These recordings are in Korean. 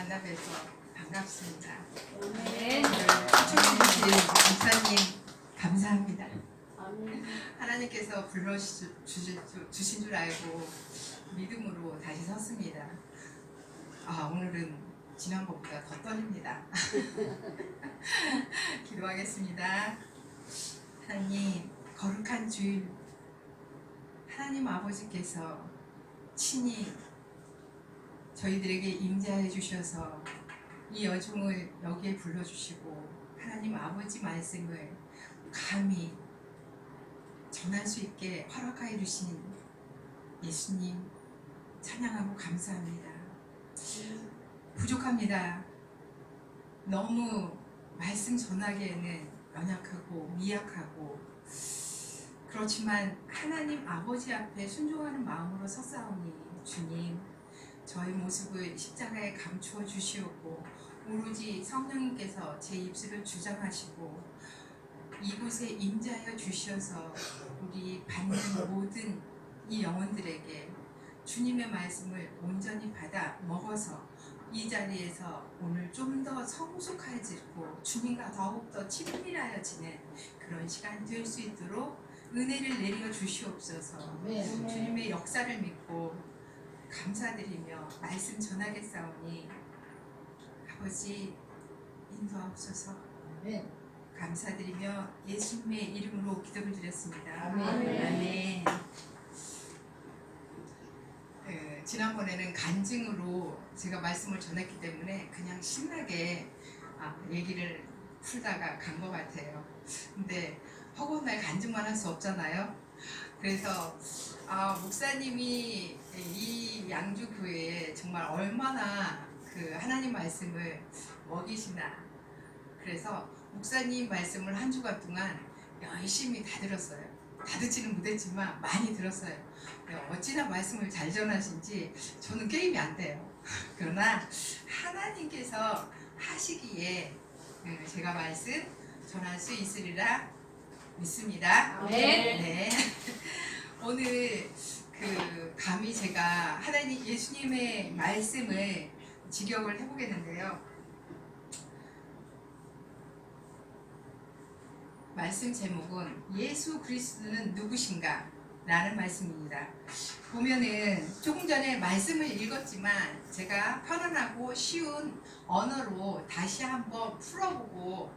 만나 뵈서 반갑습니다. 네. 초청해주신 목사님 감사합니다. 아멘. 하나님께서 불러주신 줄 알고 믿음으로 다시 섰습니다. 오늘은 지난번보다 더 떨립니다. 기도하겠습니다. 하나님, 거룩한 주일, 하나님 아버지께서 친히 저희들에게 임재하여 주셔서 이 여중을 여기에 불러주시고 하나님 아버지 말씀을 감히 전할 수 있게 허락하여 주신 예수님 찬양하고 감사합니다. 부족합니다. 너무 말씀 전하기에는 연약하고 미약하고, 그렇지만 하나님 아버지 앞에 순종하는 마음으로 섰사오니 주님, 저의 모습을 십자가에 감추어 주시옵고 오로지 성령님께서 제 입술을 주장하시고 이곳에 임재하여 주셔서 우리 받는 모든 이 영혼들에게 주님의 말씀을 온전히 받아 먹어서 이 자리에서 오늘 좀 더 성숙해지고 주님과 더욱더 친밀하여지는 그런 시간이 될 수 있도록 은혜를 내려 주시옵소서. 주님의 역사를 믿고 감사드리며 말씀 전하겠사오니 아버지 인도하옵소서. 감사드리며 예수님의 이름으로 기도를 드렸습니다. 아멘. 지난번에는 간증으로 제가 말씀을 전했기 때문에 그냥 신나게 얘기를 풀다가 간 것 같아요. 근데 허구한 날 간증만 할 수 없잖아요. 그래서 목사님이 이 양주교회에 정말 얼마나 그 하나님 말씀을 먹이시나. 그래서 목사님 말씀을 한 주간 동안 열심히 다 들었어요. 다 듣지는 못했지만 많이 들었어요. 어찌나 말씀을 잘 전하신지 저는 게임이 안 돼요. 그러나 하나님께서 하시기에 제가 말씀 전할 수 있으리라 믿습니다. 네. 오늘 감히 제가 하나님 예수님의 말씀을 직역을 해보게 된대요. 말씀 제목은 예수 그리스도는 누구신가? 라는 말씀입니다. 보면은 조금 전에 말씀을 읽었지만 제가 편안하고 쉬운 언어로 다시 한번 풀어보고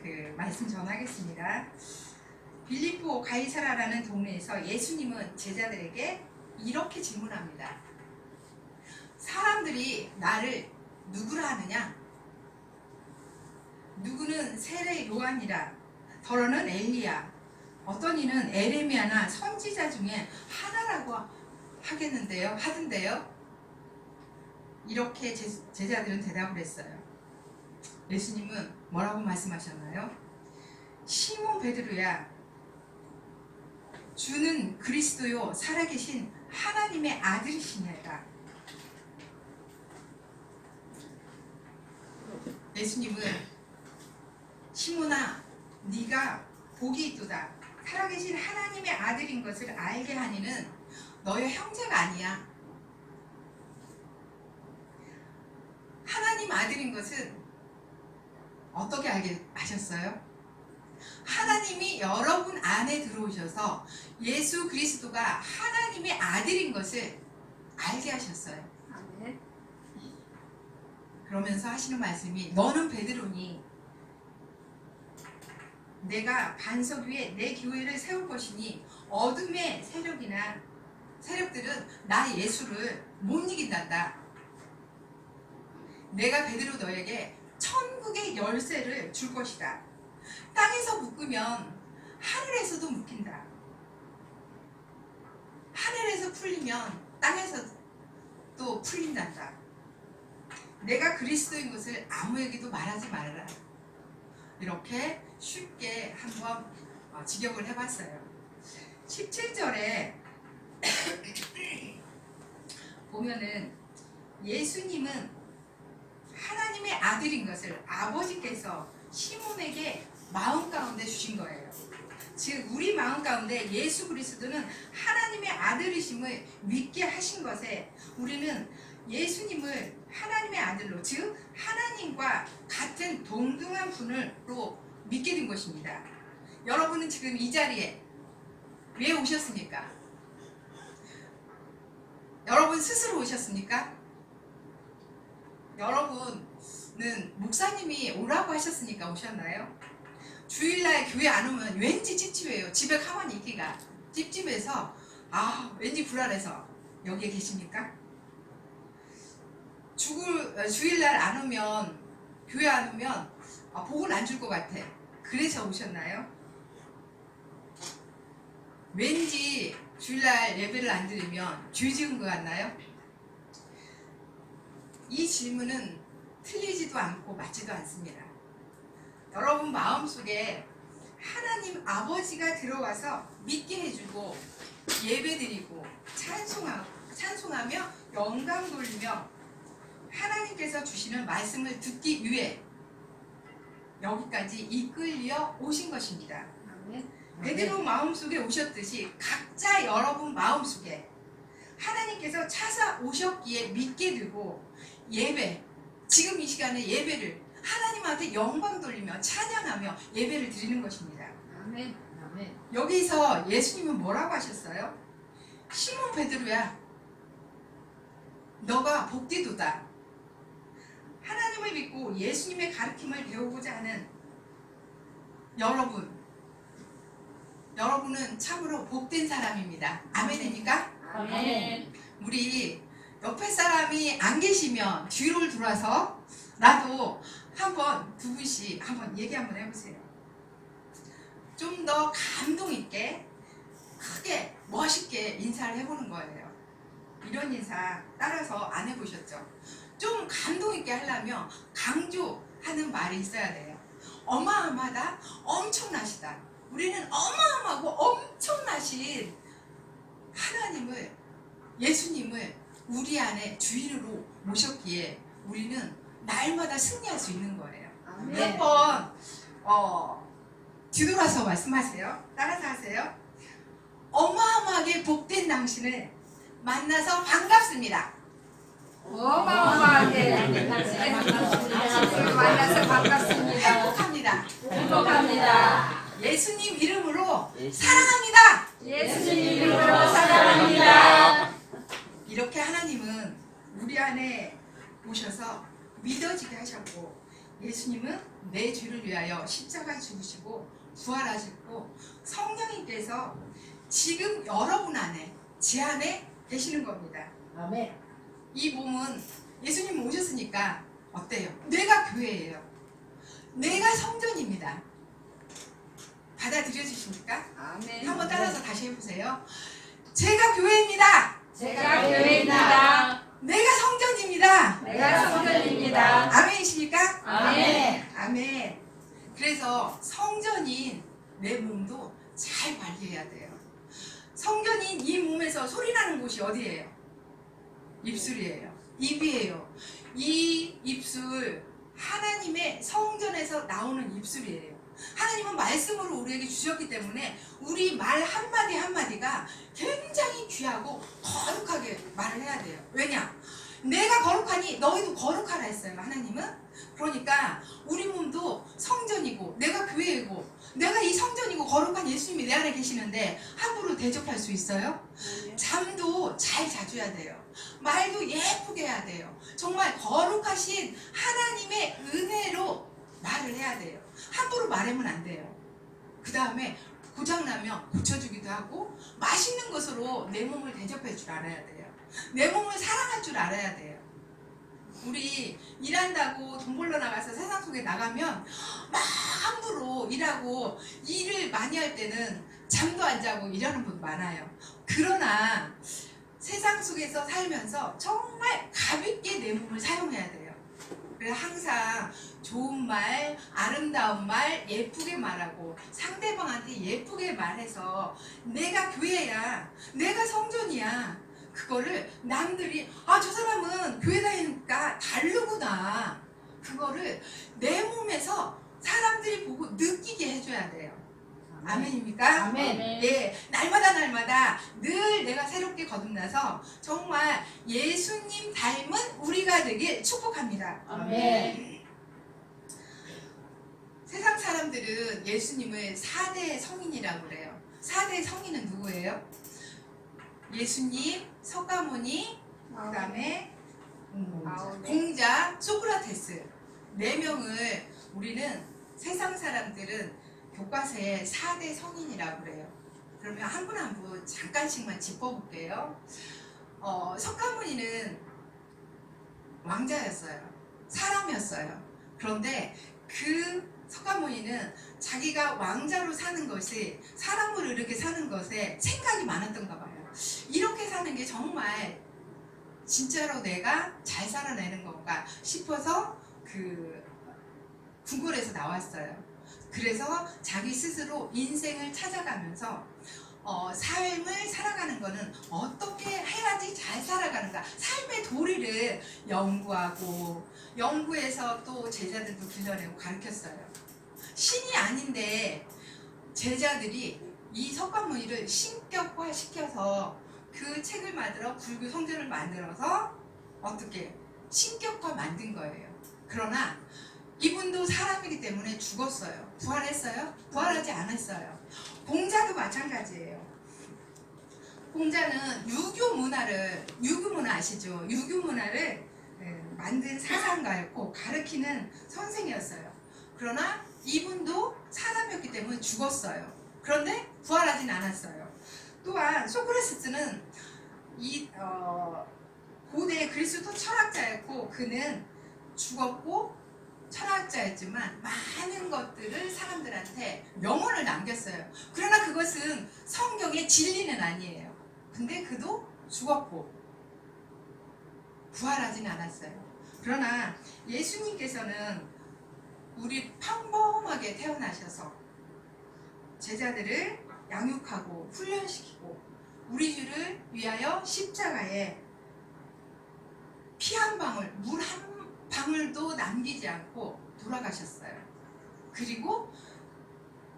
그 말씀 전하겠습니다. 빌립보 가이사라라는 동네에서 예수님은 제자들에게 이렇게 질문합니다. 사람들이 나를 누구라 하느냐? 누구는 세례 요한이라, 더러는 엘리야, 어떤 이는 에레미야나 선지자 중에 하나라고 하던데요. 이렇게 제자들은 대답을 했어요. 예수님은 뭐라고 말씀하셨나요? 시몬 베드로야, 주는 그리스도요 살아계신 하나님의 아들이시냐가. 예수님은 시몬아, 네가 복이 있도다. 살아계신 하나님의 아들인 것을 알게 하니는 너의 형제가 아니야. 하나님 아들인 것은 어떻게 알게 하셨어요? 하나님이 여러분 안에 들어오셔서 예수 그리스도가 하나님의 아들인 것을 알게 하셨어요. 그러면서 하시는 말씀이 너는 베드로니 내가 반석 위에 내 교회를 세울 것이니 어둠의 세력들은 나 예수를 못 이긴단다. 내가 베드로 너에게 천국의 열쇠를 줄 것이다. 땅에서 묶으면 하늘에서도 묶인다. 하늘에서 풀리면 땅에서 또 풀린단다. 내가 그리스도인 것을 아무에게도 말하지 말아라. 이렇게 쉽게 한번 직역을 해봤어요. 17절에 보면은 예수님은 하나님의 아들인 것을 아버지께서 시몬에게 마음 가운데 주신 거예요. 즉 우리 마음 가운데 예수 그리스도는 하나님의 아들이심을 믿게 하신 것에 우리는 예수님을 하나님의 아들로, 즉 하나님과 같은 동등한 분으로 믿게 된 것입니다. 여러분은 지금 이 자리에 왜 오셨습니까? 여러분 스스로 오셨습니까? 여러분은 목사님이 오라고 하셨으니까 오셨나요? 주일날 교회 안 오면 왠지 찝찝해요. 집에 가만히 있기가 찝찝해서 왠지 불안해서 여기에 계십니까? 주일날 안 오면, 교회 안 오면 복을 안 줄 것 같아. 그래서 오셨나요? 왠지 주일날 예배를 안 드리면 죄 지은 것 같나요? 이 질문은 틀리지도 않고 맞지도 않습니다. 여러분 마음속에 하나님 아버지가 들어와서 믿게 해주고 예배드리고 찬송하며 영광 돌리며 하나님께서 주시는 말씀을 듣기 위해 여기까지 이끌려 오신 것입니다. 베드로 마음속에 오셨듯이 각자 여러분 마음속에 하나님께서 찾아오셨기에 믿게 되고 지금 이 시간에 예배를 하나님한테 영광 돌리며 찬양하며 예배를 드리는 것입니다. 아멘. 아멘. 여기서 예수님은 뭐라고 하셨어요? 시몬 베드로야, 너가 복되도다. 하나님을 믿고 예수님의 가르침을 배우고자 하는 여러분은 참으로 복된 사람입니다. 아멘입니까? 아멘. 우리 옆에 사람이 안 계시면 뒤로 돌아서 나도 두 분씩 한번 얘기 한번 해보세요. 좀 더 감동 있게, 크게, 멋있게 인사를 해보는 거예요. 이런 인사 따라서 안 해보셨죠? 좀 감동 있게 하려면 강조하는 말이 있어야 돼요. 어마어마하다, 엄청나시다. 우리는 어마어마하고 엄청나신 하나님을, 예수님을 우리 안에 주인으로 모셨기에 우리는 날마다 승리할 수 있는 거예요. 아멘. 한번 뒤돌아서 말씀하세요. 따라서 하세요. 어마어마하게 복된 당신을 만나서 반갑습니다. 어마어마하게 당신의 만나서 반갑습니다. 행복합니다. 행복합니다. 예수님 이름으로 사랑합니다. 예수님 이름으로 사랑합니다. 이렇게 하나님은 우리 안에 오셔서 믿어지게 하셨고, 예수님은 내 죄를 위하여 십자가에 죽으시고 부활하셨고, 성령님께서 지금 여러분 안에, 제 안에 계시는 겁니다. 아멘. 이 몸은 예수님 오셨으니까 어때요? 내가 교회예요. 내가 성전입니다. 받아들여 주십니까? 아멘. 한번 따라서 다시 해보세요. 제가 교회입니다. 제가 교회입니다. 내가 성전입니다. 내가 성전입니다. 아멘이십니까? 아멘. 아멘. 그래서 성전인 내 몸도 잘 관리해야 돼요. 성전인 이 몸에서 소리 나는 곳이 어디예요? 입술이에요. 입이에요. 이 입술, 하나님의 성전에서 나오는 입술이에요. 하나님은 말씀으로 우리에게 주셨기 때문에 우리 말 한마디 한마디가 굉장히 귀하고 거룩하게 말을 해야 돼요. 왜냐? 내가 거룩하니 너희도 거룩하라 했어요, 하나님은. 그러니까 우리 몸도 성전이고 내가 교회이고 내가 이 성전이고 거룩한 예수님이 내 안에 계시는데 함부로 대접할 수 있어요? 잠도 잘 자줘야 돼요. 말도 예쁘게 해야 돼요. 정말 거룩하신 하나님의 은혜로 말을 해야 돼요. 함부로 말하면 안 돼요. 그 다음에 고장나면 고쳐주기도 하고 맛있는 것으로 내 몸을 대접할 줄 알아야 돼요. 내 몸을 사랑할 줄 알아야 돼요. 우리 일한다고 돈 벌러 나가서 세상 속에 나가면 막 함부로 일하고 일을 많이 할 때는 잠도 안 자고 일하는 분 많아요. 그러나 세상 속에서 살면서 정말 가볍게 내 몸을 사용해야 돼요. 그래서 항상 좋은 말, 아름다운 말, 예쁘게 말하고 상대방한테 예쁘게 말해서 내가 교회야, 내가 성전이야, 그거를 남들이 저 사람은 교회 다니니까 다르구나, 그거를 내 몸에서 사람들이 보고 느끼게 해줘야 돼요. 아멘입니까? 아멘. 예, 날마다 날마다 늘 내가 새롭게 거듭나서 정말 예수님 닮은 우리가 되길 축복합니다. 아멘. 세상 사람들은 예수님을 4대 성인이라고 그래요. 4대 성인은 누구예요? 예수님, 석가모니, 그 다음에 공자, 소크라테스 4명을 우리는 세상 사람들은 교과서에 4대 성인이라고 그래요. 그러면 한 분 한 분 잠깐씩만 짚어볼게요. 석가모니는 왕자였어요. 사람이었어요. 그런데 그 석가모니는 자기가 왕자로 사는 것이 사람으로 이렇게 사는 것에 생각이 많았던가 봐요. 이렇게 사는 게 정말 진짜로 내가 잘 살아내는 건가 싶어서 그 구글에서 나왔어요. 그래서 자기 스스로 인생을 찾아가면서 삶을 살아가는 거는 어떻게 해야지 잘 살아가는가, 삶의 도리를 연구하고 연구해서 또 제자들도 길러내고 가르쳤어요. 신이 아닌데 제자들이 이 석가모니를 신격화 시켜서 그 책을 만들어 불교 성전을 만들어서 어떻게 신격화 만든 거예요. 그러나 이분도 사람이기 때문에 죽었어요. 부활했어요? 부활하지 않았어요. 공자도 마찬가지예요. 공자는 유교 문화 아시죠? 유교 문화를 만든 사상가였고 가르치는 선생이었어요. 그러나 이분도 사람이었기 때문에 죽었어요. 그런데 부활하진 않았어요. 또한 소크라테스는 고대 그리스도 철학자였고 그는 죽었고 철학자였지만 많은 것들을 사람들한테 명언을 남겼어요. 그러나 그것은 성경의 진리는 아니에요. 근데 그도 죽었고 부활하진 않았어요. 그러나 예수님께서는 우리 평범하게 태어나셔서 제자들을 양육하고 훈련시키고 우리 주를 위하여 십자가에 피 한 방울, 물 한 방울도 남기지 않고 돌아가셨어요. 그리고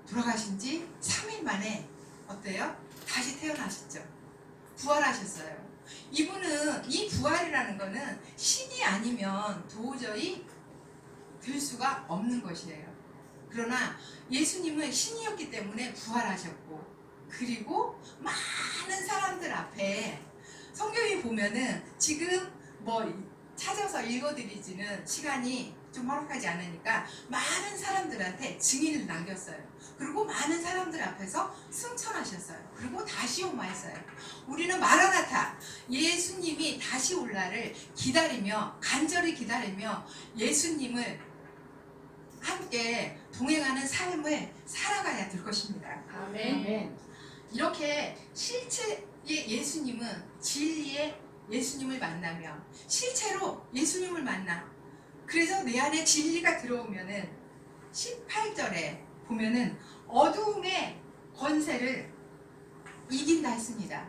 돌아가신 지 3일 만에 어때요? 다시 태어나셨죠. 부활하셨어요. 이분은 이 부활이라는 거는 신이 아니면 도저히 될 수가 없는 것이에요. 그러나 예수님은 신이었기 때문에 부활하셨고 그리고 많은 사람들 앞에 성경에 보면은 지금 찾아서 읽어드리지는 시간이 좀 허락하지 않으니까 많은 사람들한테 증인을 남겼어요. 그리고 많은 사람들 앞에서 승천하셨어요. 그리고 다시 오마했어요. 우리는 마라나타 예수님이 다시 올 날을 기다리며 간절히 기다리며 예수님을 함께 동행하는 삶을 살아가야 될 것입니다. 아멘. 이렇게 실체의 예수님은 진리의 예수님을 만나면 실체로 예수님을 만나. 그래서 내 안에 진리가 들어오면은 18절에 보면은 어두움의 권세를 이긴다 했습니다.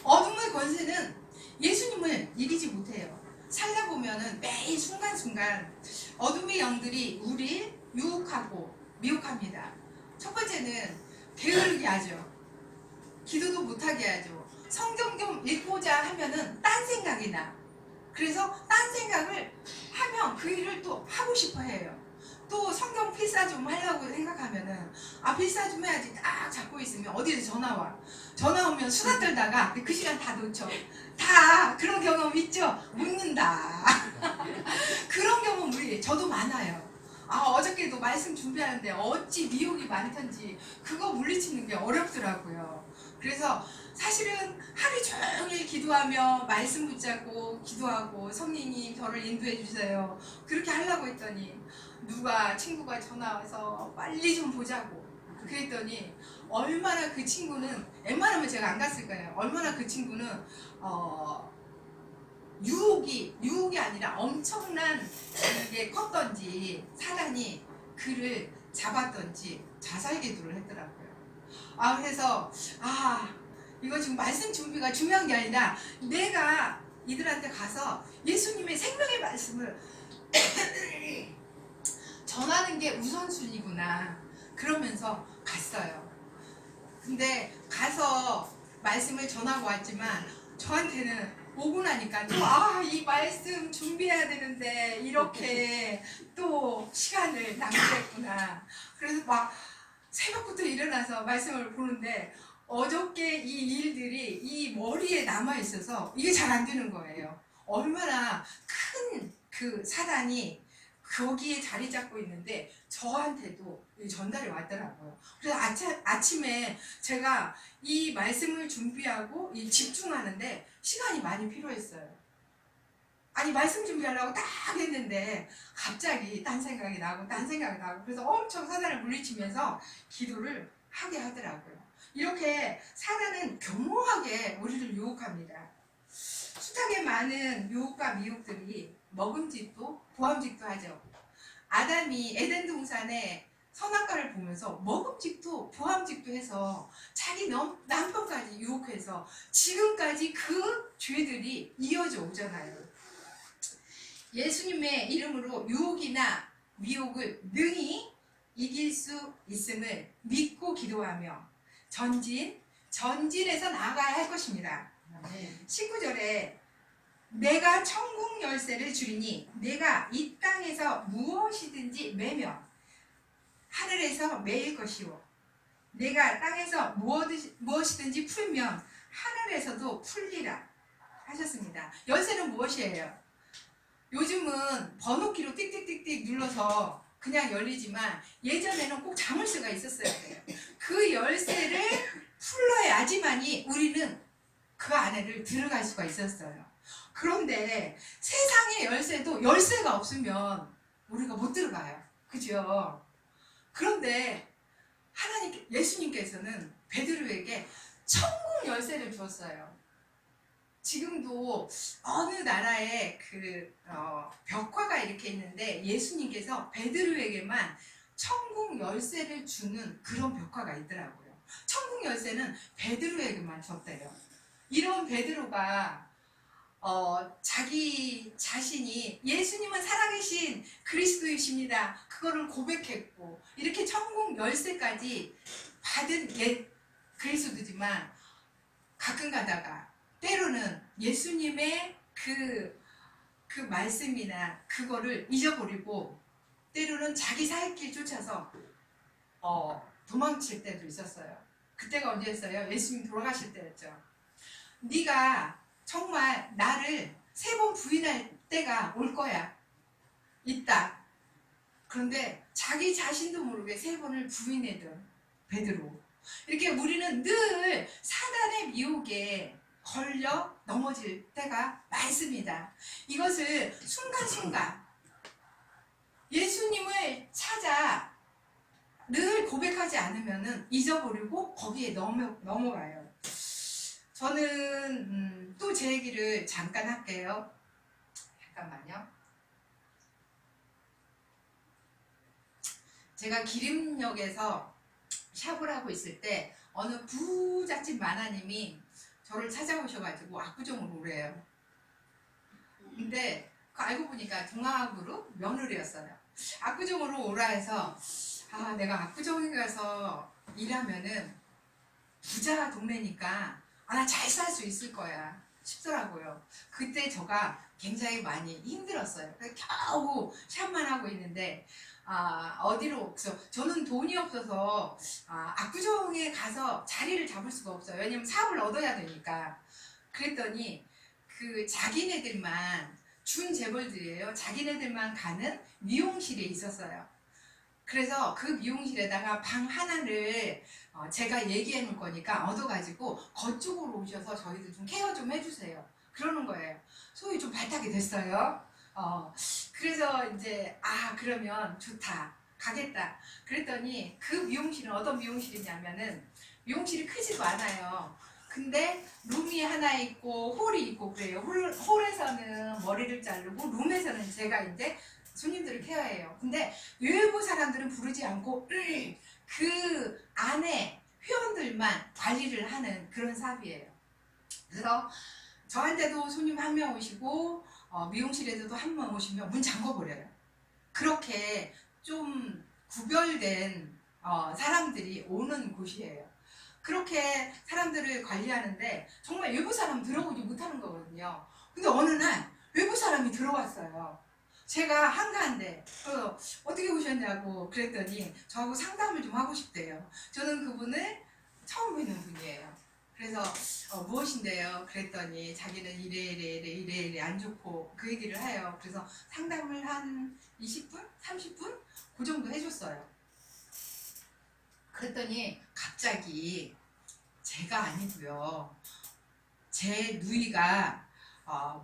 어둠의 권세는 예수님을 이기지 못해요. 살다 보면은 매일 순간순간 어둠의 영들이 우리를 유혹하고 미혹합니다. 첫 번째는 게으르게 하죠. 기도도 못하게 하죠. 성경 좀 읽고자 하면은 딴 생각이 나. 그래서 딴 생각을 하면 그 일을 또 하고 싶어 해요. 또 성경 필사 좀 하려고 생각하면은 필사 좀 해야지 딱 잡고 있으면 어디서 전화 와. 전화 오면 수다 떨다가 그 시간 다 놓쳐. 다 그런 경험 있죠? 웃는다. 그런 경험 저도 많아요. 어저께도 말씀 준비하는데 어찌 미혹이 많던지 그거 물리치는 게 어렵더라고요. 그래서 사실은 하루 종일 기도하며 말씀 붙잡고 기도하고 성령님 저를 인도해 주세요. 그렇게 하려고 했더니 친구가 전화 와서 빨리 좀 보자고 그랬더니 얼마나 그 친구는 웬만하면 제가 안 갔을 거예요. 얼마나 그 친구는 유혹이 아니라 엄청난 이게 컸던지 사단이 그를 잡았던지 자살 기도를 했더라고요. 그래서 이거 지금 말씀 준비가 중요한 게 아니라 내가 이들한테 가서 예수님의 생명의 말씀을 전하는 게 우선순위구나 그러면서 갔어요. 근데 가서 말씀을 전하고 왔지만 저한테는 오고 나니까 또 이 말씀 준비해야 되는데 이렇게 또 시간을 낭비했구나. 그래서 막 새벽부터 일어나서 말씀을 보는데 어저께 이 일들이 이 머리에 남아 있어서 이게 잘 안 되는 거예요. 얼마나 큰 그 사단이 거기에 자리 잡고 있는데 저한테도 전달이 왔더라고요. 그래서 아침에 제가 이 말씀을 준비하고 이 집중하는데 시간이 많이 필요했어요. 아니 말씀 준비하려고 딱 했는데 갑자기 딴 생각이 나고 그래서 엄청 사단을 물리치면서 기도를 하게 하더라고요. 이렇게 사단은 교묘하게 우리를 유혹합니다. 숱하게 많은 유혹과 미혹들이 먹음직도 보암직도 하죠. 아담이 에덴 동산에 선악과를 보면서 먹음직도 보암직도 해서 자기 남편까지 유혹해서 지금까지 그 죄들이 이어져 오잖아요. 예수님의 이름으로 유혹이나 미혹을 능히 이길 수 있음을 믿고 기도하며 전진해서 나아가야 할 것입니다. 19절에 내가 천국 열쇠를 주리니 내가 이 땅에서 무엇이든지 매면 하늘에서 매일 것이요 내가 땅에서 무엇이든지 풀면 하늘에서도 풀리라 하셨습니다. 열쇠는 무엇이에요? 요즘은 번호키로 띡띡띡띡 눌러서 그냥 열리지만 예전에는 꼭 자물쇠가 있었어야 돼요. 그 열쇠를 풀러야지만이 우리는 그 안에를 들어갈 수가 있었어요. 그런데 세상의 열쇠도 열쇠가 없으면 우리가 못 들어가요. 그죠? 그런데 예수님께서는 베드로에게 천국 열쇠를 주었어요. 지금도 어느 나라에 벽화가 이렇게 있는데 예수님께서 베드로에게만 천국 열쇠를 주는 그런 벽화가 있더라고요. 천국 열쇠는 베드로에게만 줬대요. 이런 베드로가 자기 자신이 예수님은 살아계신 그리스도이십니다. 그거를 고백했고 이렇게 천국 열쇠까지 받은 그리스도지만 가끔 가다가 때로는 예수님의 그 말씀이나 그거를 잊어버리고 때로는 자기 살길 쫓아서 도망칠 때도 있었어요. 그때가 언제였어요? 예수님 돌아가실 때였죠. 네가 정말 나를 3번 부인할 때가 올 거야. 있다. 그런데 자기 자신도 모르게 3번을 부인하던 베드로. 이렇게 우리는 늘 사단의 미혹에 걸려 넘어질 때가 많습니다. 이것을 순간순간 예수님을 찾아 늘 고백하지 않으면 잊어버리고 거기에 넘어가요. 저는 또 제 얘기를 잠깐 할게요. 잠깐만요. 제가 기림역에서 샵을 하고 있을 때 어느 부잣집 마나님이 저를 찾아오셔가지고 압구정으로 오래요. 근데 알고 보니까 동아그룹 며느리였어요. 압구정으로 오라 해서 내가 압구정에 가서 일하면은 부자 동네니까 나 잘 살 수 있을 거야 싶더라고요. 그때 제가 굉장히 많이 힘들었어요. 겨우 샵만 하고 있는데 어디로 저는 돈이 없어서 압구정에 가서 자리를 잡을 수가 없어요. 왜냐면 사업을 얻어야 되니까. 그랬더니 그 자기네들만 준 재벌들이에요. 자기네들만 가는 미용실에 있었어요. 그래서 그 미용실에다가 방 하나를 제가 얘기해 놓을 거니까 얻어가지고 거쪽으로 오셔서 저희들 좀 케어 좀 해주세요. 그러는 거예요. 소위 좀 발탁이 됐어요. 그래서 이제 그러면 좋다. 가겠다. 그랬더니 그 미용실은 어떤 미용실이냐면은 미용실이 크지도 않아요. 근데 룸이 하나 있고 홀이 있고 그래요. 홀에서는 머리를 자르고 룸에서는 제가 이제 손님들을 케어해요. 근데 외부 사람들은 부르지 않고 그 안에 회원들만 관리를 하는 그런 사업이에요. 그래서 저한테도 손님 한 명 오시고 미용실에도 한 명 오시면 문 잠궈버려요. 그렇게 좀 구별된 사람들이 오는 곳이에요. 그렇게 사람들을 관리하는데 정말 외부 사람 들어오지 못하는 거거든요. 근데 어느 날 외부 사람이 들어왔어요. 제가 한가한데 어떻게 오셨냐고 그랬더니 저하고 상담을 좀 하고 싶대요. 저는 그분을 처음 뵙는 분이에요. 그래서 무엇인데요? 그랬더니 자기는 이래 안 좋고 그 얘기를 해요. 그래서 상담을 한 20분? 30분? 그 정도 해줬어요. 그랬더니 갑자기 제가 아니고요. 제 누이가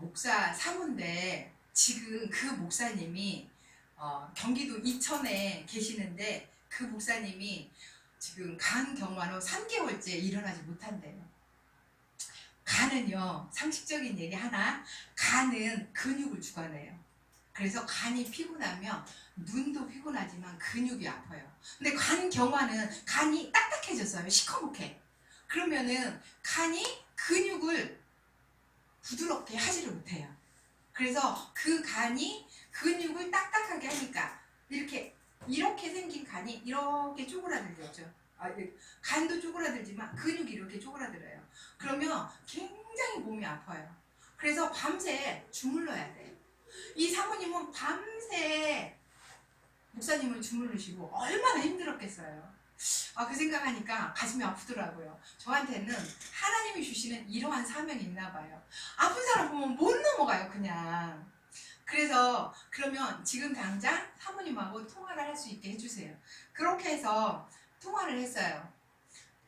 목사 사모인데 지금 그 목사님이 경기도 이천에 계시는데 그 목사님이 지금 간 경화로 3개월째 일어나지 못한대요. 간은요, 상식적인 얘기 하나, 간은 근육을 주관해요. 그래서 간이 피곤하면 눈도 피곤하지만 근육이 아파요. 근데 간 경화는 간이 딱딱해졌어요. 시커멓게. 그러면은 간이 근육을 부드럽게 하지를 못해요. 그래서 그 간이 근육을 딱딱하게 하니까 이렇게 생긴 간이 이렇게 쪼그라들죠. 간도 쪼그라들지만 근육이 이렇게 쪼그라들어요. 그러면 굉장히 몸이 아파요. 그래서 밤새 주물러야 돼요. 이 사모님은 밤새 목사님을 주무르시고 얼마나 힘들었겠어요. 그 생각하니까 가슴이 아프더라고요. 저한테는 하나님이 주시는 이러한 사명이 있나 봐요. 아픈 사람 보면 못 넘어가요, 그냥. 그래서 그러면 지금 당장 사모님하고 통화를 할 수 있게 해주세요. 그렇게 해서 통화를 했어요.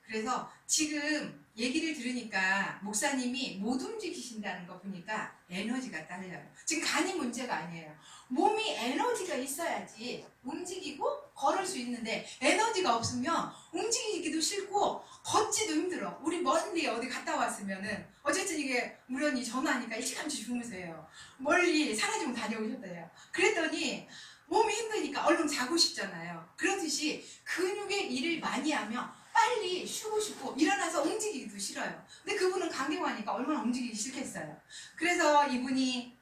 그래서 지금 얘기를 들으니까 목사님이 못 움직이신다는 거 보니까 에너지가 딸려요. 지금 간이 문제가 아니에요. 몸이 에너지가 있어야지 움직이고 걸을 수 있는데 에너지가 없으면 움직이기도 싫고 걷지도 힘들어. 우리 멀리 어디 갔다 왔으면은 어쨌든 이게 우연히 전화하니까 일찌감치 주무세요. 멀리 사라지고 다녀오셨대요. 그랬더니 몸이 힘드니까 얼른 자고 싶잖아요. 그렇듯이 근육의 일을 많이 하면 빨리 쉬고 싶고 일어나서 움직이기도 싫어요. 근데 그분은 강경하니까 얼마나 움직이기 싫겠어요. 그래서 이분이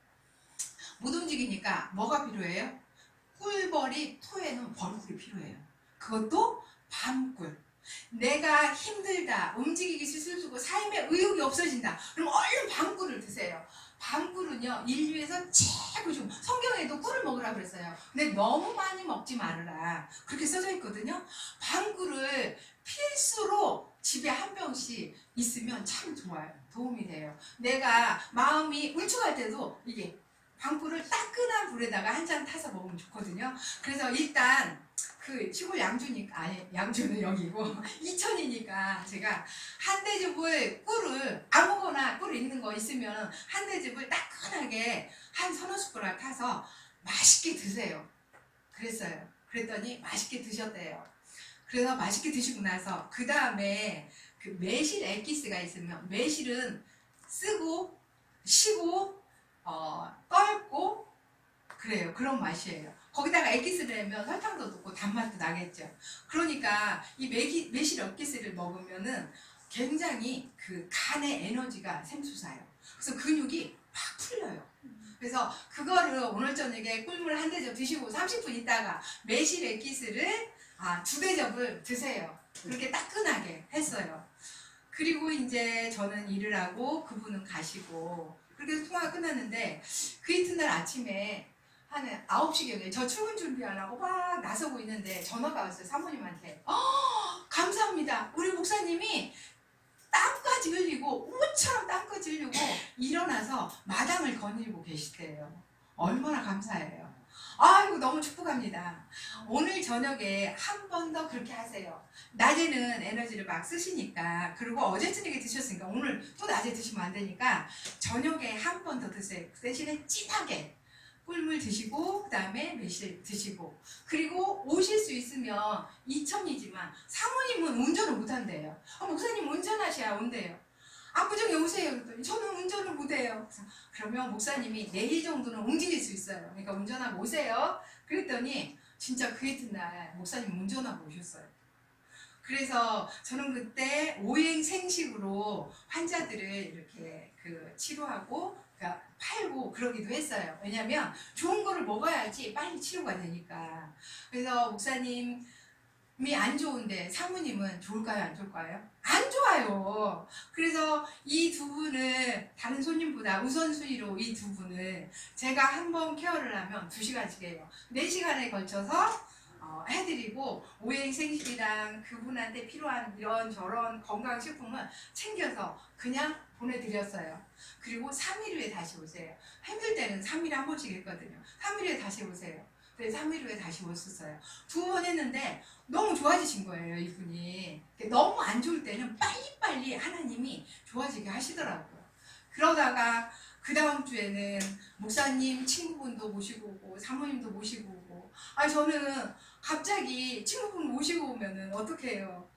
못 움직이니까 뭐가 필요해요? 꿀벌이 토해놓은 벌꿀이 필요해요. 그것도 밤꿀. 내가 힘들다, 움직이기 싫고 삶에 의욕이 없어진다. 그럼 얼른 밤꿀을 드세요. 밤꿀은요, 인류에서 최고 좋은, 성경에도 꿀을 먹으라 그랬어요. 근데 너무 많이 먹지 말으라. 그렇게 써져 있거든요. 밤꿀을 필수로 집에 한 병씩 있으면 참 좋아요. 도움이 돼요. 내가 마음이 울적할 때도 이게 밤꿀을 따끈한 불에다가 한 잔 타서 먹으면 좋거든요. 그래서 일단 그 시골 양주니까, 아니 양주는 여기고 이천이니까 제가 한 대접을 꿀을 아무거나 꿀 있는 거 있으면 한 대접을 따끈하게 한 서너 숟가락 타서 맛있게 드세요. 그랬어요. 그랬더니 맛있게 드셨대요. 그래서 맛있게 드시고 나서 그 다음에 그 매실 액기스가 있으면 매실은 쓰고 쉬고 떫고 그래요. 그런 맛이에요. 거기다가 액기스를 내면 설탕도 넣고 단맛도 나겠죠. 그러니까 이 매실 액기스를 먹으면은 굉장히 그 간의 에너지가 샘솟아요. 그래서 근육이 팍 풀려요. 그래서 그거를 오늘 저녁에 꿀물 한 대접 드시고 30분 있다가 매실 액기스를 2대접을 드세요. 그렇게 따끈하게 했어요. 그리고 이제 저는 일을 하고 그분은 가시고 그렇게 해서 통화가 끝났는데 그 이튿날 아침에 한 9시경에 저 출근 준비하려고 막 나서고 있는데 전화가 왔어요. 사모님한테. 감사합니다. 우리 목사님이 땀까지 흘리고 옷처럼 땀까지 흘리고 일어나서 마당을 거닐고 계시대요. 얼마나 감사해요. 아이고 너무 축복합니다. 오늘 저녁에 한 번 더 그렇게 하세요. 낮에는 에너지를 막 쓰시니까 그리고 어제 저녁에 드셨으니까 오늘 또 낮에 드시면 안 되니까 저녁에 한 번 더 드세요. 그 대신에 진하게 꿀물 드시고 그 다음에 매실 드시고 그리고 오실 수 있으면 이천이지만 사모님은 운전을 못한대요. 목사님 운전하셔야 온대요. 압구정에 오세요. 그랬더니 저는 운전을 못해요. 그러면 목사님이 내일 정도는 움직일 수 있어요. 그러니까 운전하고 오세요. 그랬더니 진짜 그 이튿날 목사님 운전하고 오셨어요. 그래서 저는 그때 오행생식으로 환자들을 이렇게 치료하고 팔고 그러기도 했어요. 왜냐면 좋은 거를 먹어야지 빨리 치료가 되니까. 그래서 목사님 안 좋은데 사모님은 좋을까요? 안 좋을까요? 안 좋아요. 그래서 이 두 분을 다른 손님보다 우선순위로 이 두 분을 제가 한번 케어를 하면 2시간씩해요. 4시간에 걸쳐서 해드리고 오행생식이랑 그분한테 필요한 이런저런 건강식품은 챙겨서 그냥 보내드렸어요. 그리고 3일 후에 다시 오세요. 힘들 때는 3일에 한 번씩 했거든요. 3일 후에 다시 오세요. 네, 3일 후에 다시 오셨어요. 2번 했는데 너무 좋아지신 거예요, 이분이. 너무 안 좋을 때는 빨리빨리 하나님이 좋아지게 하시더라고요. 그러다가 그 다음 주에는 목사님 친구분도 모시고 오고 사모님도 모시고 오고, 저는 갑자기 친구분 모시고 오면은 어떻게 해요?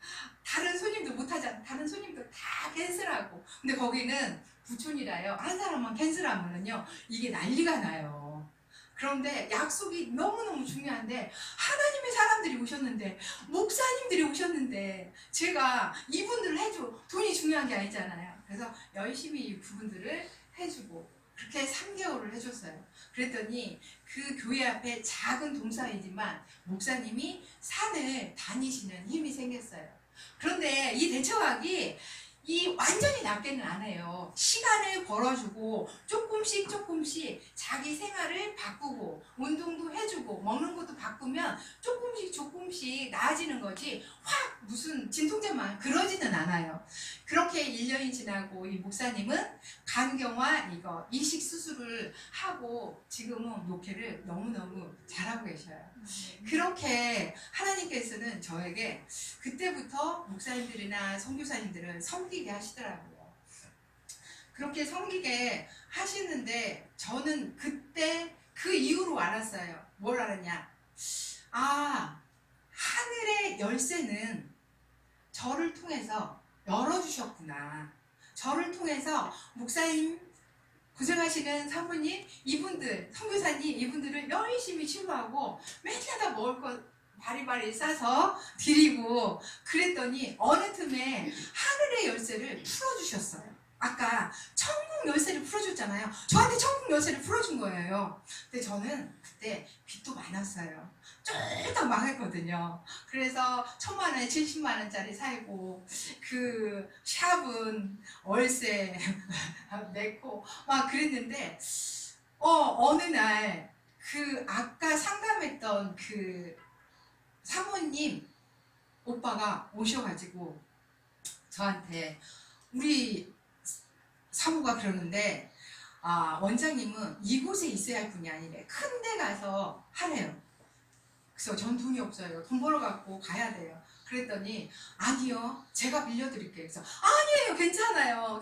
다른 손님도 못하잖아. 다른 손님도 다 캔슬하고. 근데 거기는 부촌이라요. 한 사람만 캔슬하면은요, 이게 난리가 나요. 그런데 약속이 너무너무 중요한데, 하나님의 사람들이 오셨는데, 목사님들이 오셨는데, 제가 이분들을 해줘. 돈이 중요한 게 아니잖아요. 그래서 열심히 이 부분들을 해주고, 그렇게 3개월을 해줬어요. 그랬더니 그 교회 앞에 작은 동산이지만 목사님이 산을 다니시는 힘이 생겼어요. 그런데 이 대처학이 완전히 낫게는 안 해요. 시간을 벌어주고 조금씩 자기 생활을 바꾸고 운동도 해주고 먹는 것도 바꾸면 조금씩 나아지는 거지, 확 무슨 진통제만 그러지는 않아요. 그렇게 1년이 지나고 이 목사님은 간경화 이식 수술을 하고 지금은 목회를 너무너무 잘하고 계셔요. 그렇게 하나님께서는 저에게 그때부터 목사님들이나 선교사님들을 섬기게 하시더라고요. 그렇게 섬기게 하시는데 저는 그때 그 이후로 알았어요. 뭘 알았냐? 하늘의 열쇠는 저를 통해서 열어주셨구나. 저를 통해서 목사님, 고생하시는 사모님, 이분들, 선교사님, 이분들을 열심히 치료하고 맨날 다 먹을 것 바리바리 싸서 드리고 그랬더니 어느 틈에 하늘의 열쇠를 풀어주셨어요. 아까 천국 열쇠를 풀어줬잖아요. 저한테 천국 열쇠를 풀어준 거예요. 근데 저는 그때 빚도 많았어요. 쫄딱 망했거든요. 그래서 1000만원에 70만원짜리 살고, 그 샵은 월세 냈고 막 그랬는데, 어느 날 그 아까 상담했던 그 사모님 오빠가 오셔가지고 저한테, 우리 사모가 그러는데, 원장님은 이곳에 있어야 할 분이 아니래. 큰 데 가서 하래요. 그래서 전 돈이 없어요. 돈 벌어갖고 가야 돼요. 그랬더니 아니요, 제가 빌려드릴게요. 그래서 아니에요, 괜찮아요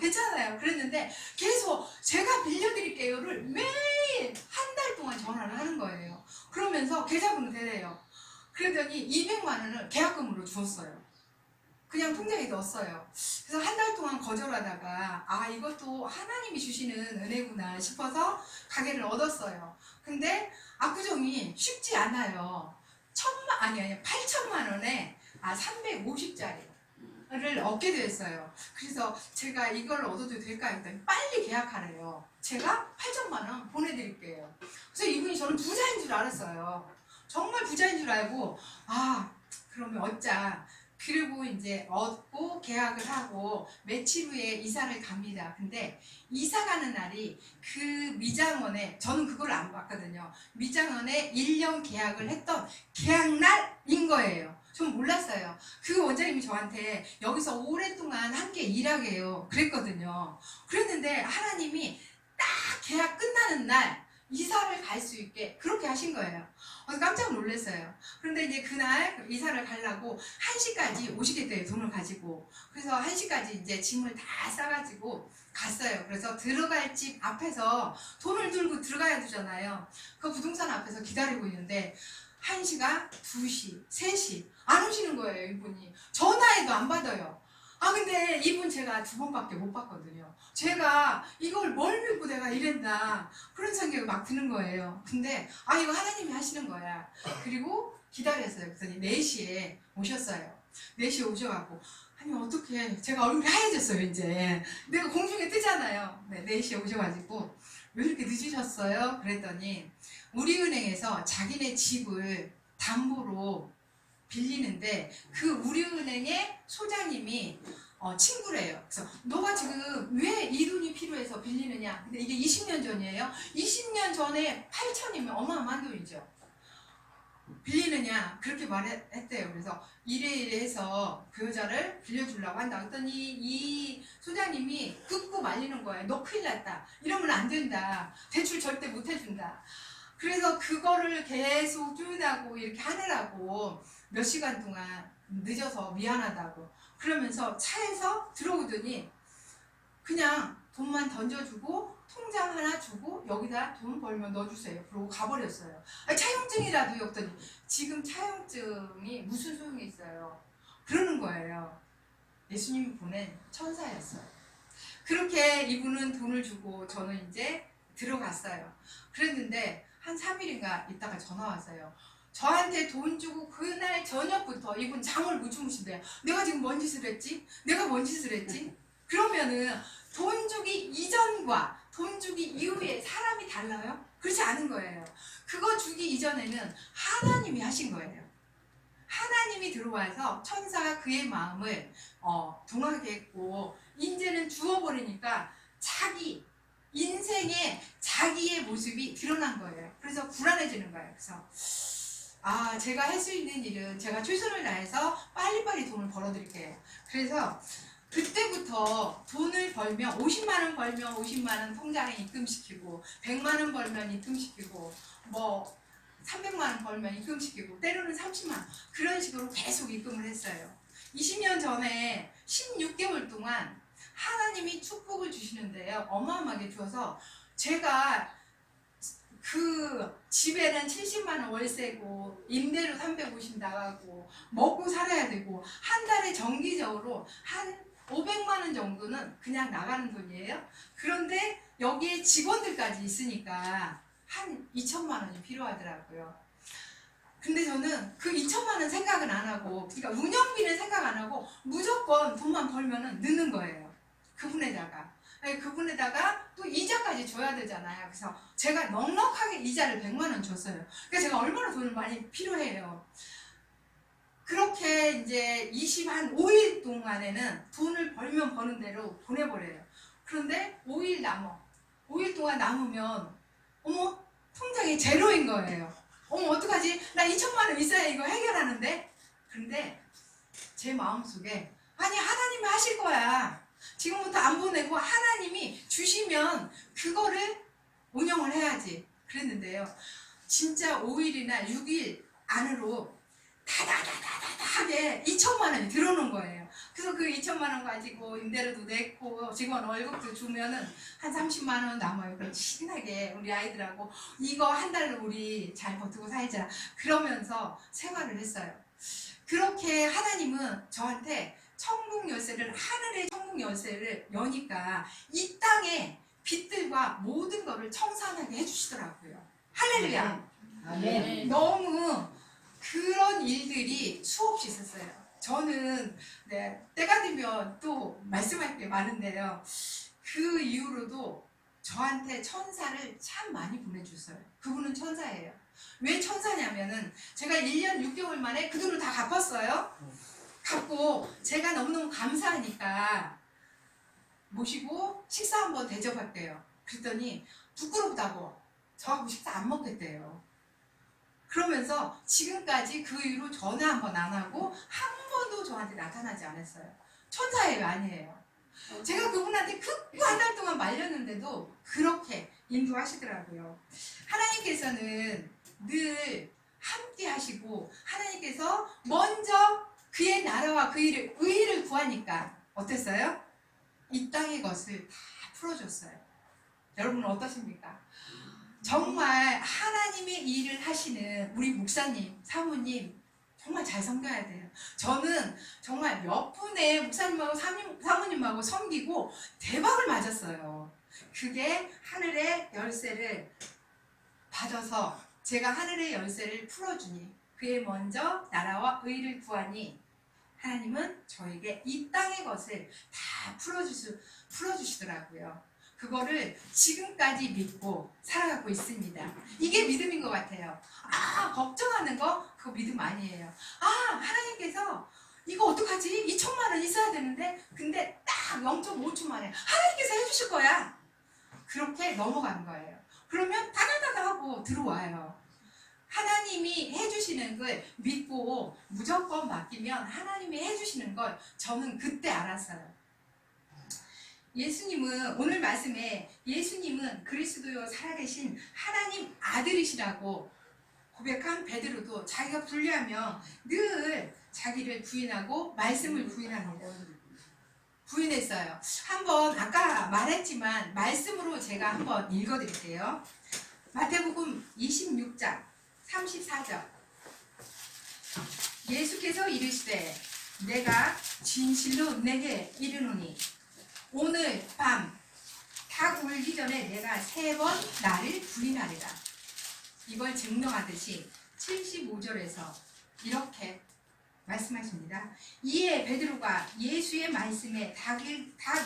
그랬는데 계속 제가 빌려드릴게요를 매일 한 달 동안 전화를 하는 거예요. 그러면서 계좌번호 대래요. 그랬더니 200만 원을 계약금으로 주었어요. 그냥 통장에 넣었어요. 그래서 한 달 동안 거절하다가 이것도 하나님이 주시는 은혜구나 싶어서 가게를 얻었어요. 근데 압구정이 쉽지 않아요. 8천만 원에 350짜리를 얻게 됐어요. 그래서 제가 이걸 얻어도 될까요? 했더니 빨리 계약하래요. 제가 8천만 원 보내드릴게요. 그래서 이분이 저는 부자인 줄 알았어요. 정말 부자인 줄 알고, 그러면 얻자. 그리고 이제 얻고 계약을 하고 며칠 후에 이사를 갑니다. 근데 이사 가는 날이 그 미장원에, 저는 그걸 안 봤거든요. 미장원에 1년 계약을 했던 계약날인 거예요. 전 몰랐어요. 그 원장님이 저한테 여기서 오랫동안 함께 일하게요 그랬거든요. 그랬는데 하나님이 딱 계약 끝나는 날 이사를 갈 수 있게 그렇게 하신 거예요. 그래서 깜짝 놀랐어요. 그런데 이제 그날 이사를 가려고 1시까지 오시겠대요, 돈을 가지고. 그래서 1시까지 이제 짐을 다 싸가지고 갔어요. 그래서 들어갈 집 앞에서 돈을 들고 들어가야 되잖아요. 그 부동산 앞에서 기다리고 있는데 1시가 2시, 3시 안 오시는 거예요, 이분이. 전화해도 안 받아요. 근데 이분 제가 2번밖에 못 봤거든요. 제가 이걸 뭘 믿고 내가 이랬나, 그런 생각이 막 드는 거예요. 근데 이거 하나님이 하시는 거야. 그리고 기다렸어요. 그랬더니 4시에 오셨어요. 4시에 오셔갖고, 아니 어떡해, 제가 얼굴이 하얘졌어요. 이제 내가 공중에 뜨잖아요. 네, 4시에 오셔가지고 왜 이렇게 늦으셨어요? 그랬더니 우리은행에서 자기네 집을 담보로 빌리는데 그 우리은행의 소장님이 친구래요. 그래서 너가 지금 왜 이 돈이 필요해서 빌리느냐? 근데 이게 20년 전이에요. 20년 전에 8천이면 어마어마한 돈이죠. 빌리느냐? 그렇게 말했대요. 그래서 이래 해서 그 여자를 빌려주려고 한다. 그랬더니 이 소장님이 긋고 말리는 거예요. 너 큰일 났다. 이러면 안 된다. 대출 절대 못 해준다. 그래서 그거를 계속 쪼인하고 이렇게 하느라고 몇 시간 동안 늦어서 미안하다고 그러면서 차에서 들어오더니 그냥 돈만 던져주고 통장 하나 주고 여기다 돈 벌면 넣어주세요. 그러고 가버렸어요. 차용증이라도 였더니 지금 차용증이 무슨 소용이 있어요. 그러는 거예요. 예수님이 보낸 천사였어요. 그렇게 이분은 돈을 주고 저는 이제 들어갔어요. 그랬는데 한 3일인가 있다가 전화 왔어요. 저한테 돈 주고 그날 저녁부터 이분 잠을 못 주무신대요. 내가 지금 뭔 짓을 했지? 내가 뭔 짓을 했지? 그러면은 돈 주기 이전과 돈 주기 이후에 사람이 달라요? 그렇지 않은 거예요. 그거 주기 이전에는 하나님이 하신 거예요. 하나님이 들어와서 천사가 그의 마음을 동하게 했고 이제는 주어버리니까 자기 인생에 자기의 모습이 드러난 거예요. 그래서 불안해지는 거예요. 그래서 제가 할 수 있는 일은 제가 최선을 다해서 빨리빨리 돈을 벌어드릴게요. 그래서 그때부터 돈을 벌면 50만 원 벌면 50만 원 통장에 입금시키고 100만 원 벌면 입금시키고 뭐 300만 원 벌면 입금시키고 때로는 30만 원 그런 식으로 계속 입금을 했어요. 20년 전에 16개월 동안 하나님이 축복을 주시는데요. 어마어마하게 주어서 제가 그 집에는 70만 원 월세고 임대료 350 나가고 먹고 살아야 되고 한 달에 정기적으로 한 500만 원 정도는 그냥 나가는 돈이에요. 그런데 여기에 직원들까지 있으니까 한 2천만 원이 필요하더라고요. 근데 저는 그 2천만 원 생각은 안 하고 그러니까 운영비는 생각 안 하고 무조건 돈만 벌면은 넣는 거예요. 그분에다가 또 이자까지 줘야 되잖아요. 그래서 제가 넉넉하게 이자를 100만 원 줬어요. 그러니까 제가 얼마나 돈을 많이 필요해요. 그렇게 이제 25일 동안에는 돈을 벌면 버는 대로 보내버려요. 그런데 5일 동안 남으면 어머 통장에 제로인 거예요. 어머 어떡하지? 나 2천만 원 있어야 이거 해결하는데. 그런데 제 마음속에 아니 하나님이 하실 거야. 지금부터 안 보내고 하나님이 주시면 그거를 운영을 해야지. 그랬는데요. 진짜 5일이나 6일 안으로 다다다다다하게 2천만 원이 들어오는 거예요. 그래서 그 2천만 원 가지고 임대료도 냈고 직원 월급도 주면은 한 30만 원 남아요. 그럼 신나게 우리 아이들하고 이거 한 달로 우리 잘 버티고 살자 그러면서 생활을 했어요. 그렇게 하나님은 저한테 천국 열쇠를 하늘의 천국 열쇠를 여니까 이 땅의 빛들과 모든 것을 청산하게 해주시더라고요. 할렐루야. 아멘. 너무 그런 일들이 수없이 있었어요. 저는 때가 되면 또 말씀할 게 많은데요. 그 이후로도 저한테 천사를 참 많이 보내줬어요. 그분은 천사예요. 왜 천사냐면은 제가 1년 6개월 만에 그 돈을 다 갚았어요. 갚고 제가 너무너무 감사하니까 모시고 식사 한번 대접할게요. 그랬더니 부끄럽다고 저하고 식사 안 먹겠대요. 그러면서 지금까지 그 이후로 전화 한번 안 하고 한 번도 저한테 나타나지 않았어요. 천사예요, 아니에요. 제가 그분한테 극구 한 달 동안 말렸는데도 그렇게 인도하시더라고요. 하나님께서는 늘 함께 하시고 하나님께서 먼저 그의 나라와 그 일을 의의를 구하니까 어땠어요? 이 땅의 것을 다 풀어줬어요. 여러분은 어떠십니까? 정말 하나님의 일을 하시는 우리 목사님, 사모님 정말 잘 섬겨야 돼요. 저는 정말 몇 분의 목사님하고 사모님하고 섬기고 대박을 맞았어요. 그게 하늘의 열쇠를 받아서 제가 하늘의 열쇠를 풀어주니 그에 먼저 나라와 의를 구하니 하나님은 저에게 이 땅의 것을 다 풀어주시더라고요. 그거를 지금까지 믿고 살아가고 있습니다. 이게 믿음인 것 같아요. 걱정하는 거 그거 믿음 아니에요. 하나님께서 이거 어떡하지? 2천만 원 있어야 되는데 근데 딱 0.5초 만에 하나님께서 해주실 거야. 그렇게 넘어간 거예요. 그러면 다다다다 하고 들어와요. 하나님이 해주시는 걸 믿고 무조건 맡기면 하나님이 해주시는 걸 저는 그때 알았어요. 예수님은 오늘 말씀에 예수님은 그리스도요 살아계신 하나님 아들이시라고 고백한 베드로도 자기가 불리하면 늘 자기를 부인하고 말씀을 부인합니다. 부인했어요. 한번 아까 말했지만 말씀으로 제가 한번 읽어드릴게요. 마태복음 26장 34절. 예수께서 이르시되 내가 진실로 내게 이르노니 오늘 밤 닭 울기 전에 내가 3번 나를 부인하리라. 이걸 증명하듯이 75절에서 이렇게 말씀하십니다. 이에 베드로가 예수의 말씀에 닭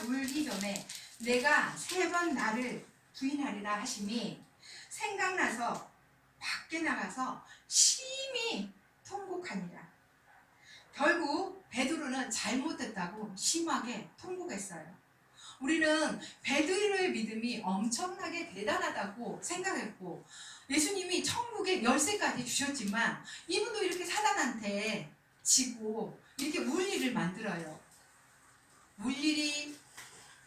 울기 전에 내가 3번 나를 부인하리라 하심이 생각나서 밖에 나가서 심히 통곡하니라. 결국 베드로는 잘못됐다고 심하게 통곡했어요. 우리는 베드로의 믿음이 엄청나게 대단하다고 생각했고 예수님이 천국의 열쇠까지 주셨지만 이분도 이렇게 사단한테 지고 이렇게 울일을 만들어요. 울일이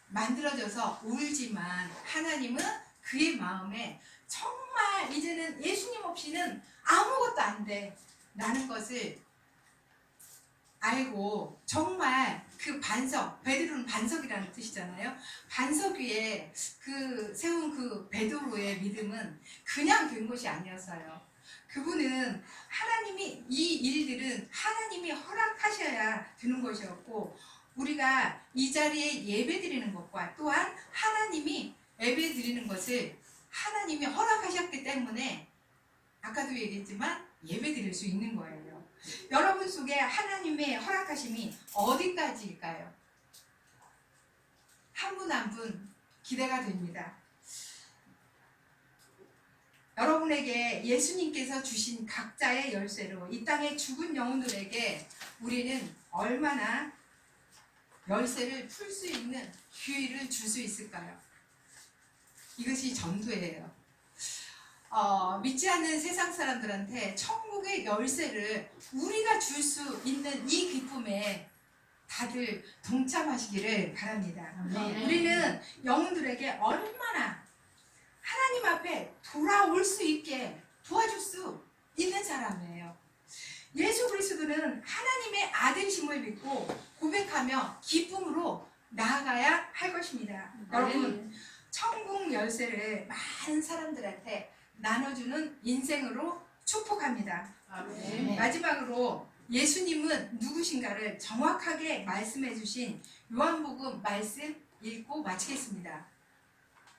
만들어져서 울지만 하나님은 그의 마음에 정말 이제는 예수님 없이는 아무것도 안 돼 라는 것을 알고 정말 그 반석, 베드로는 반석이라는 뜻이잖아요. 반석 위에 그 세운 그 베드로의 믿음은 그냥 된 것이 아니었어요. 그분은 하나님이 이 일들은 하나님이 허락하셔야 되는 것이었고 우리가 이 자리에 예배 드리는 것과 또한 하나님이 예배 드리는 것을 하나님이 허락하셨기 때문에 아까도 얘기했지만 예배 드릴 수 있는 거예요. 여러분 속에 하나님의 허락하심이 어디까지일까요? 한 분 한 분 기대가 됩니다. 여러분에게 예수님께서 주신 각자의 열쇠로 이 땅의 죽은 영혼들에게 우리는 얼마나 열쇠를 풀 수 있는 기회를 줄 수 있을까요? 이것이 전도예요. 믿지 않는 세상 사람들한테 천국의 열쇠를 우리가 줄 수 있는 이 기쁨에 다들 동참하시기를 바랍니다. 네. 우리는 영혼들에게 얼마나 하나님 앞에 돌아올 수 있게 도와줄 수 있는 사람이에요. 예수 그리스도는 하나님의 아들이심을 믿고 고백하며 기쁨으로 나아가야 할 것입니다. 여러분, 천국 열쇠를 많은 사람들한테 나눠주는 인생으로 축복합니다. 아멘. 마지막으로 예수님은 누구신가를 정확하게 말씀해 주신 요한복음 말씀 읽고 마치겠습니다.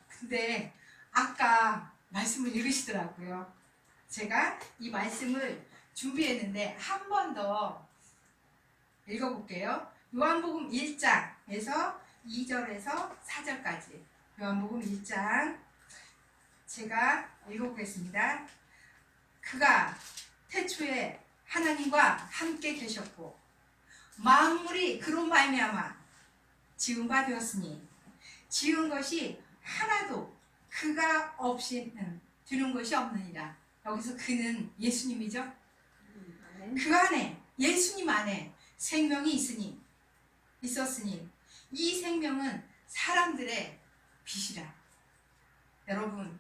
근데 아까 말씀을 읽으시더라고요. 제가 이 말씀을 준비했는데 한 번 더 읽어볼게요. 요한복음 1장에서 2절에서 4절까지 요한복음 1장 제가 읽어보겠습니다. 그가 태초에 하나님과 함께 계셨고 만물이 그로 말미암아 지은 바 되었으니 지은 것이 하나도 그가 없이는 되는 것이 없느니라. 여기서 그는 예수님이죠. 그 안에 예수님 안에 생명이 있었으니 이 생명은 사람들의 빛이라. 여러분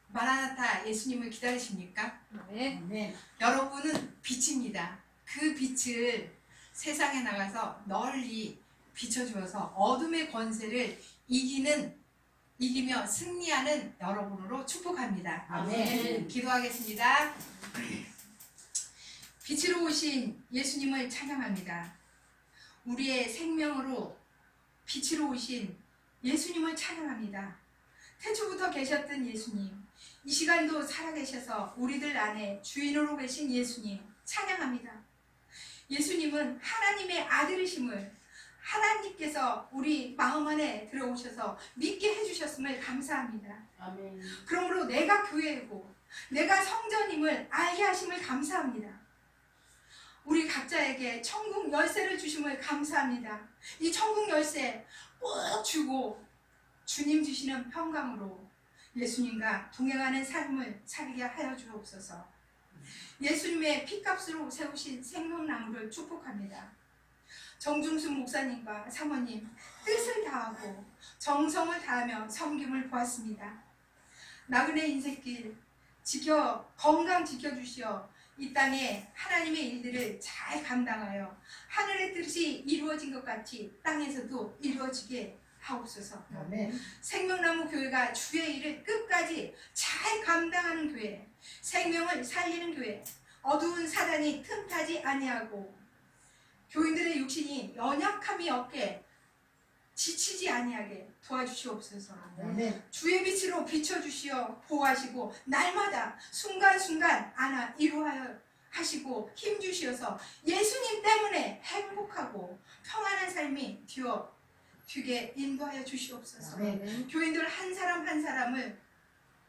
마라나타 예수님을 기다리십니까? 네. 여러분은 빛입니다. 그 빛을 세상에 나가서 널리 비춰주어서 어둠의 권세를 이기며 승리하는 여러분으로 축복합니다. 아멘. 기도하겠습니다. 빛으로 오신 예수님을 찬양합니다. 우리의 생명으로 빛으로 오신 예수님을 찬양합니다. 태초부터 계셨던 예수님, 이 시간도 살아계셔서 우리들 안에 주인으로 계신 예수님 찬양합니다. 예수님은 하나님의 아들이심을 하나님께서 우리 마음 안에 들어오셔서 믿게 해주셨음을 감사합니다. 아멘. 그러므로 내가 교회고 내가 성전임을 알게 하심을 감사합니다. 우리 각자에게 천국 열쇠를 주심을 감사합니다. 이 천국 열쇠 꼭 주고 주님 주시는 평강으로 예수님과 동행하는 삶을 살게 하여 주옵소서. 예수님의 피값으로 세우신 생명나무를 축복합니다. 정중순 목사님과 사모님 뜻을 다하고 정성을 다하며 섬김을 보았습니다. 나그네 인생길 건강 지켜주시어 이 땅에 하나님의 일들을 잘 감당하여 하늘의 뜻이 이루어진 것 같이 땅에서도 이루어지게 하옵소서. 아멘. 생명나무 교회가 주의 일을 끝까지 잘 감당하는 교회, 생명을 살리는 교회, 어두운 사단이 틈타지 아니하고 교인들의 육신이 연약함이 없게 지치지 아니하게 도와주시옵소서. 아멘. 주의 빛으로 비춰주시어 보호하시고 날마다 순간순간 안아 이루하여 하시고 힘주시어서 예수님 때문에 행복하고 평안한 삶이 되게 인도하여 주시옵소서. 아멘. 교인들 한 사람 한 사람을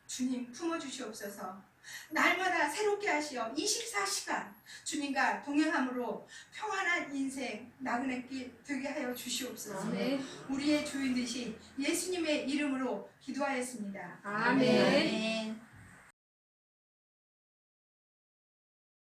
주님 품어주시옵소서. 날마다 새롭게 하시어 24시간 주님과 동행함으로 평안한 인생 나그네 길 되게 하여 주시옵소서. 아멘. 우리의 주인 되신 예수님의 이름으로 기도하였습니다. 아멘. 아멘.